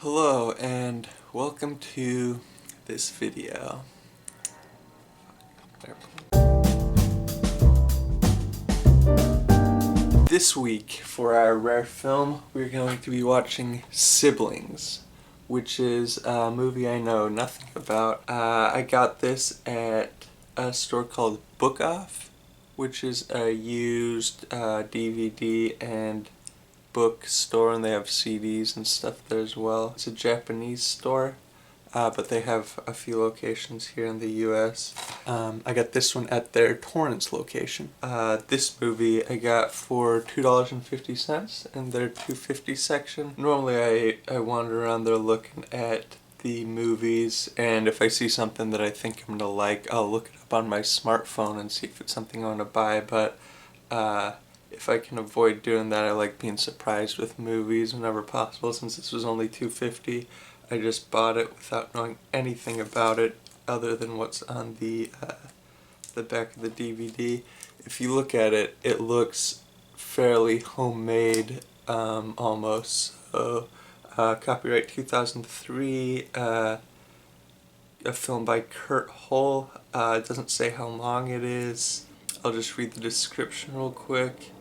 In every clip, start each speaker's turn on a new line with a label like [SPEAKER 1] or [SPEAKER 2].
[SPEAKER 1] Hello and welcome to this video. This week for our rare film we're going to be watching Siblings, which is a movie I know nothing about. I got this at a store called Book Off, which is a used DVD and book store, and they have CDs and stuff there as well. It's a Japanese store, but they have a few locations here in the US. I got this one at their Torrance location. This movie I got for $2.50 in their $2.50 section. Normally I wander around there looking at the movies, and if I see something that I think I'm gonna like, I'll look it up on my smartphone and see if it's something I want to buy, but if I can avoid doing that, I like being surprised with movies whenever possible. Since this was only $2.50, I just bought it without knowing anything about it other than what's on the back of the DVD. If you look at it, it looks fairly homemade, almost. So, copyright 2003, a film by Kurt Hull. It doesn't say how long it is. I'll just read the description real quick.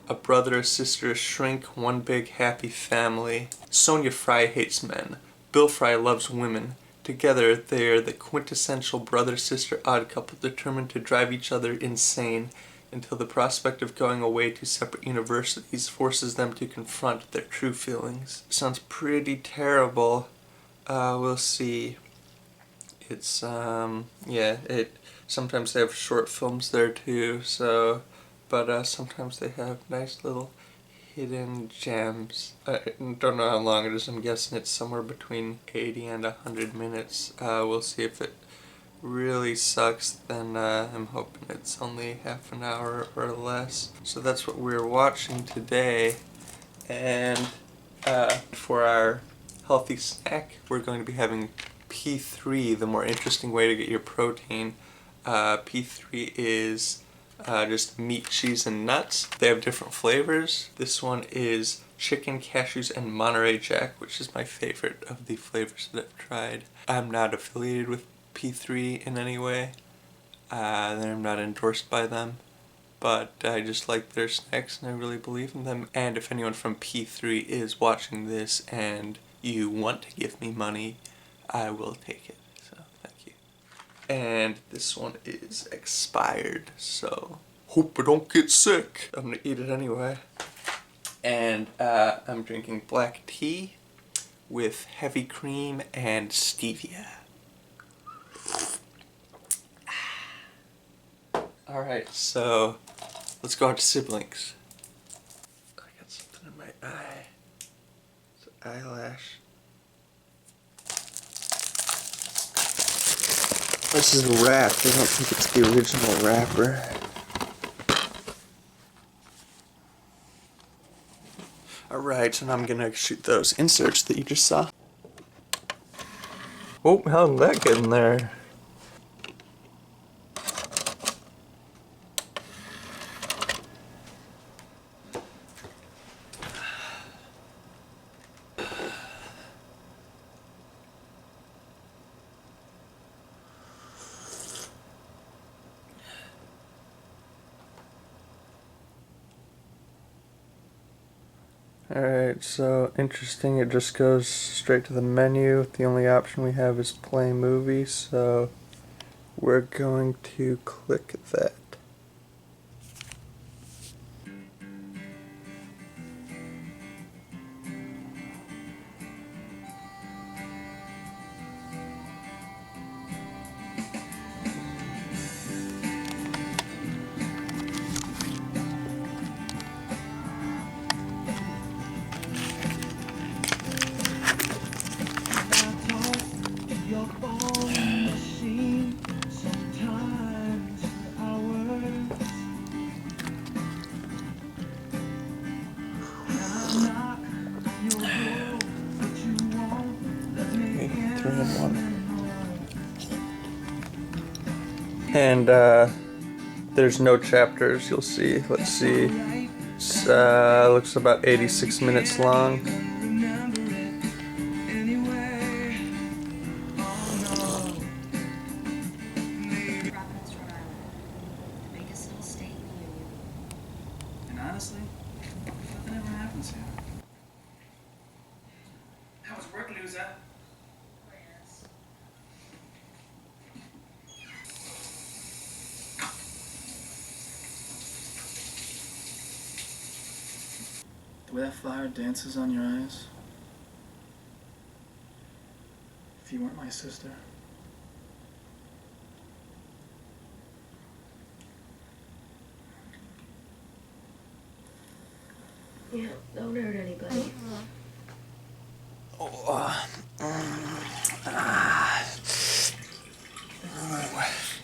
[SPEAKER 1] A brother, a sister, a shrink, one big happy family. Sonia Fry hates men. Bill Fry loves women. Together, they are the quintessential brother-sister odd couple determined to drive each other insane until the prospect of going away to separate universities forces them to confront their true feelings. Sounds pretty terrible. We'll see. It's, sometimes they have short films there too, so, but sometimes they have nice little hidden gems. I don't know how long it is. I'm guessing it's somewhere between 80 and 100 minutes. We'll see. If it really sucks, then I'm hoping it's only half an hour or less. So that's what we're watching today, and for our healthy snack, we're going to be having P3, the more interesting way to get your protein. P3 is just meat, cheese, and nuts. They have different flavors. This one is chicken, cashews, and Monterey Jack, which is my favorite of the flavors that I've tried. I'm not affiliated with P3 in any way. I'm not endorsed by them, but I just like their snacks and I really believe in them. And if anyone from P3 is watching this and you want to give me money, I will take it. So thank you. And this one is expired, so hope I don't get sick. I'm gonna eat it anyway. And I'm drinking black tea with heavy cream and stevia. Alright, so let's go out to Siblings. I got something in my eye. It's an eyelash. This is wrapped. I don't think it's the original wrapper. Alright, so now I'm gonna shoot those inserts that you just saw. Oh, how did that get in there? Alright, so interesting, it just goes straight to the menu. The only option we have is play movie, so we're going to click that. And there's no chapters, you'll see. Let's see. It looks about 86 minutes long.
[SPEAKER 2] How was work, loser? The way that flower dances on your eyes. If you weren't my sister.
[SPEAKER 3] Yeah, don't hurt anybody.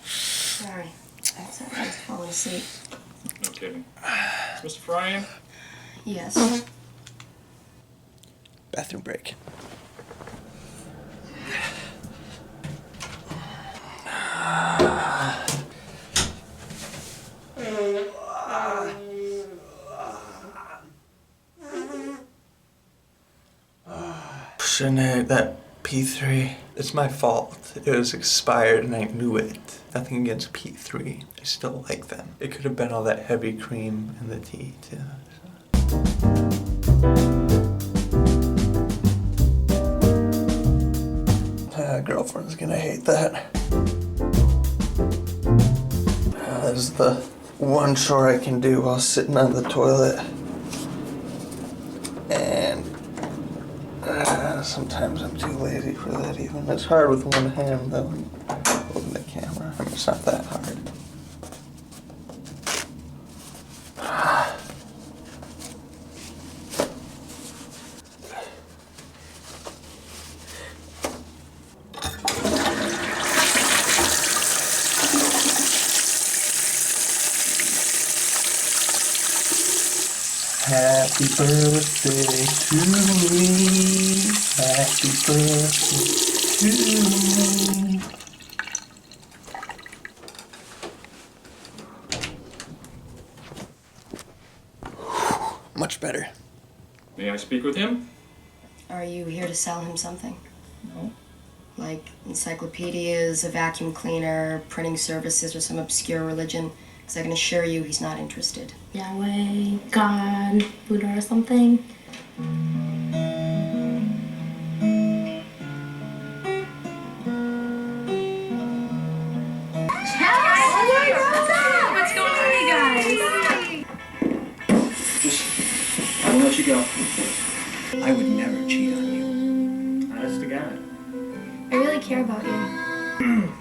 [SPEAKER 3] Sorry. I was falling asleep.
[SPEAKER 2] No kidding. Is Mr. Fry in?
[SPEAKER 3] Yes.
[SPEAKER 1] Bathroom break. Shouldn't that P3? It's my fault. It was expired and I knew it. Nothing against P3. I still like them. It could have been all that heavy cream in the tea too. Girlfriend's gonna hate that. This is the one chore I can do while sitting on the toilet. And sometimes I'm too lazy for that even. It's hard with one hand though, holding the camera. I mean, it's not that hard. Happy birthday to me. Happy birthday to me. Much better.
[SPEAKER 2] May I speak with him?
[SPEAKER 3] Are you here to sell him something?
[SPEAKER 2] No.
[SPEAKER 3] Like encyclopedias, a vacuum cleaner, printing services, or some obscure religion? Because I can assure you he's not interested.
[SPEAKER 4] Yahweh, God, Buddha or something.
[SPEAKER 5] What's going on, you guys?
[SPEAKER 2] Just, I won't let you go. I would never cheat on you. Honest to God.
[SPEAKER 4] I really care about you.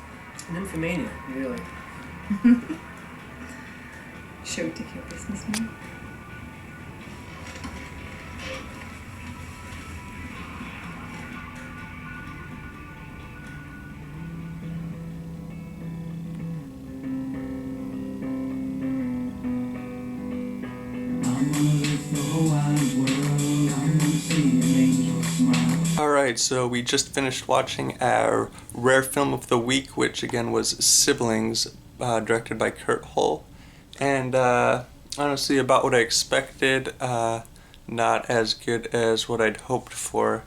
[SPEAKER 2] Nymphomania, really.
[SPEAKER 5] Should we take your business now?
[SPEAKER 1] Alright, so we just finished watching our rare film of the week, which again was Siblings, directed by Kurt Hull. And honestly, about what I expected, not as good as what I'd hoped for.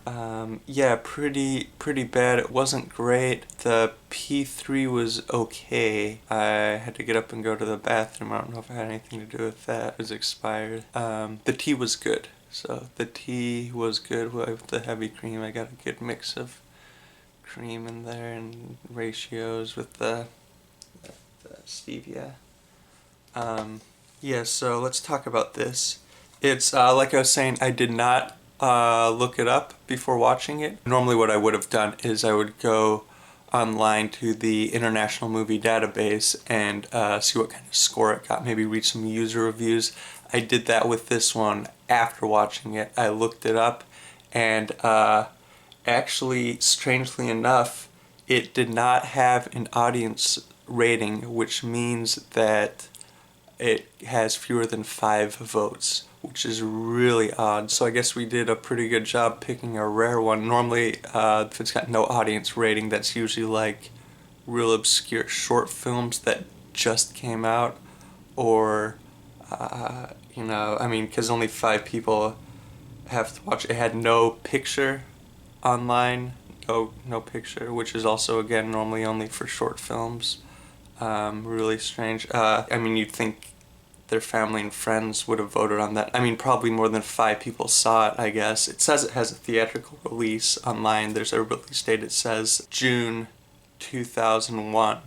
[SPEAKER 1] Yeah, pretty bad. It wasn't great. The P3 was okay. I had to get up and go to the bathroom. I don't know if it had anything to do with that. It was expired. The tea was good. So the tea was good with the heavy cream. I got a good mix of cream in there and ratios with the stevia. Yeah, so let's talk about this. It's, like I was saying, I did not look it up before watching it. Normally what I would have done is I would go online to the International Movie Database and see what kind of score it got, maybe read some user reviews. I did that with this one after watching it. I looked it up and actually, strangely enough, it did not have an audience rating, which means that it has fewer than 5 votes, which is really odd. So I guess we did a pretty good job picking a rare one. Normally, if it's got no audience rating, that's usually like real obscure short films that just came out, or, you know, I mean, because only 5 people have to watch it. It had no picture online, no picture, which is also, again, normally only for short films. Really strange. I mean, you'd think their family and friends would have voted on that. I mean, probably more than 5 people saw it, I guess. It says it has a theatrical release online. There's a release date. It says June 2001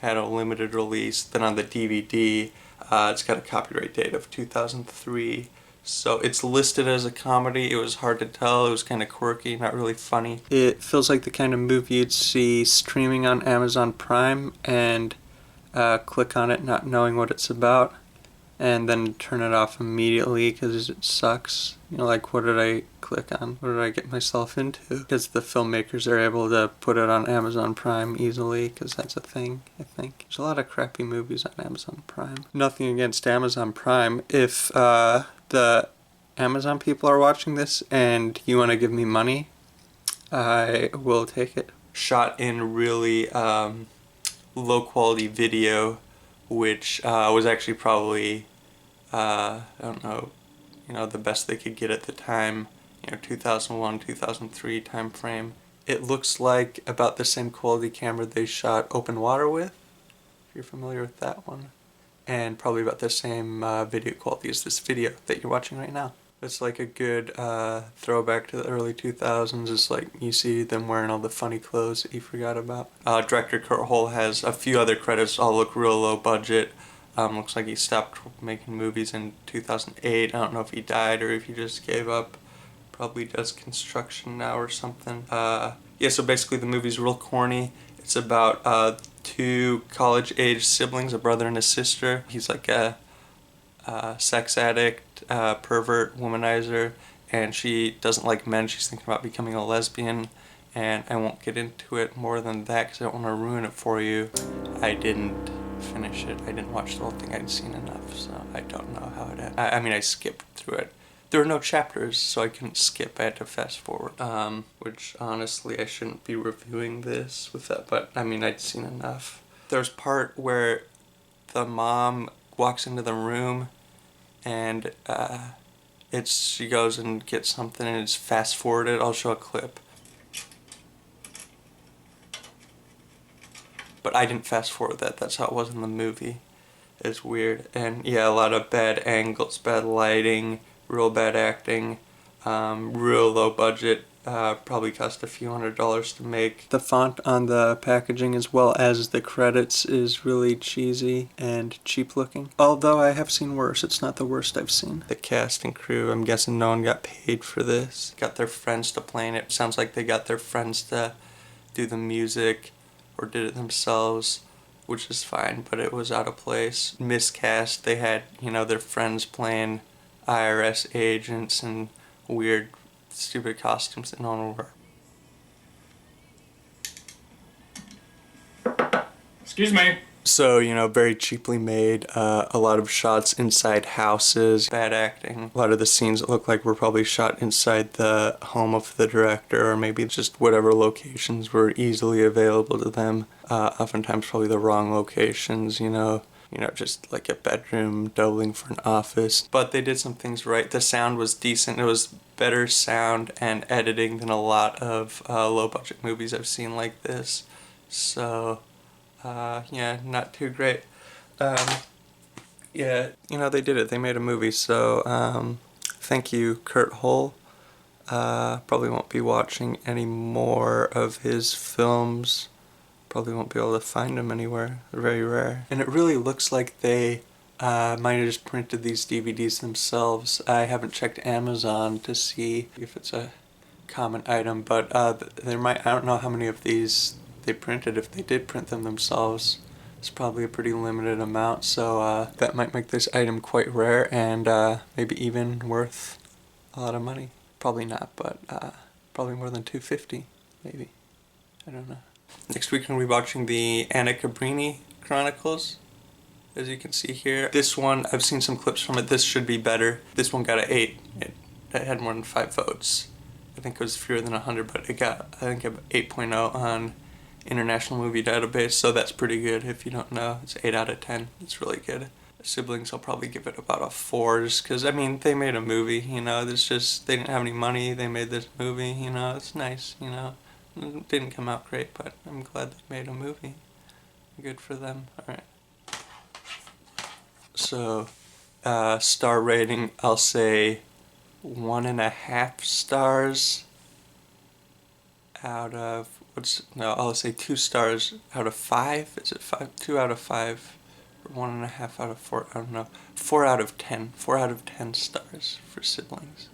[SPEAKER 1] had a limited release. Then on the DVD, it's got a copyright date of 2003. So it's listed as a comedy. It was hard to tell. It was kind of quirky, not really funny. It feels like the kind of movie you'd see streaming on Amazon Prime and click on it not knowing what it's about, and then turn it off immediately because it sucks. You know, like, what did I click on? What did I get myself into? Because the filmmakers are able to put it on Amazon Prime easily, because that's a thing, I think. There's a lot of crappy movies on Amazon Prime. Nothing against Amazon Prime. If the Amazon people are watching this and you want to give me money, I will take it. Shot in really low quality video, which was actually probably, I don't know, the best they could get at the time, 2001, 2003 time frame. It looks like about the same quality camera they shot Open Water with, if you're familiar with that one, and probably about the same video quality as this video that you're watching right now. It's like a good throwback to the early 2000s. It's like you see them wearing all the funny clothes that you forgot about. Director Kurt Hull has a few other credits, all look real low budget. Looks like he stopped making movies in 2008. I don't know if he died or if he just gave up. Probably does construction now or something. Yeah, so basically the movie's real corny. It's about 2 college-age siblings, a brother and a sister. He's like a sex addict, pervert, womanizer, and she doesn't like men. She's thinking about becoming a lesbian, and I won't get into it more than that because I don't want to ruin it for you. I didn't finish it. I didn't watch the whole thing. I'd seen enough, so I don't know how it ended. I mean, I skipped through it. There were no chapters, so I couldn't skip. I had to fast forward. Which, honestly, I shouldn't be reviewing this with that, but, I mean, I'd seen enough. There's part where the mom walks into the room and she goes and gets something and it's fast forwarded. I'll show a clip. But I didn't fast forward that. That's how it was in the movie. It's weird. And yeah, a lot of bad angles, bad lighting, real bad acting, real low budget. Probably cost a few $100s to make. The font on the packaging as well as the credits is really cheesy and cheap looking. Although I have seen worse, it's not the worst I've seen. The cast and crew, I'm guessing no one got paid for this. Got their friends to play in it. Sounds like they got their friends to do the music or did it themselves, which is fine, but it was out of place. Miscast, they had, their friends playing IRS agents and weird stupid costumes that no one will wear.
[SPEAKER 6] Excuse me.
[SPEAKER 1] So, very cheaply made, a lot of shots inside houses, bad acting. A lot of the scenes that look like were probably shot inside the home of the director, or maybe just whatever locations were easily available to them. Oftentimes probably the wrong locations, just like a bedroom doubling for an office. But they did some things right. The sound was decent. It was better sound and editing than a lot of low-budget movies I've seen like this. So, yeah, not too great. Yeah, they did it. They made a movie. So, thank you, Kurt Hull. Probably won't be watching any more of his films. Probably won't be able to find them anywhere. They're very rare. And it really looks like they might have just printed these DVDs themselves. I haven't checked Amazon to see if it's a common item, but there might, I don't know how many of these they printed. If they did print them themselves, it's probably a pretty limited amount, so that might make this item quite rare and maybe even worth a lot of money. Probably not, but probably more than $250, maybe. I don't know. Next week we're going to be watching the Anna Cabrini Chronicles, as you can see here. This one, I've seen some clips from it. This should be better. This one got an 8. It had more than 5 votes. I think it was fewer than 100, but it got, I think, an 8.0 on International Movie Database, so that's pretty good. If you don't know, it's 8 out of 10. It's really good. Siblings, I'll probably give it about a 4, just because, I mean, they made a movie, there's just, they didn't have any money, they made this movie, it's nice, It didn't come out great, but I'm glad they made a movie. Good for them. Alright. So, star rating, I'll say 1.5 stars out of, I'll say 2 stars out of 5. Is it 5? 2 out of 5, or 1.5 out of 4, I don't know. 4 out of 10. 4 out of 10 stars for Siblings.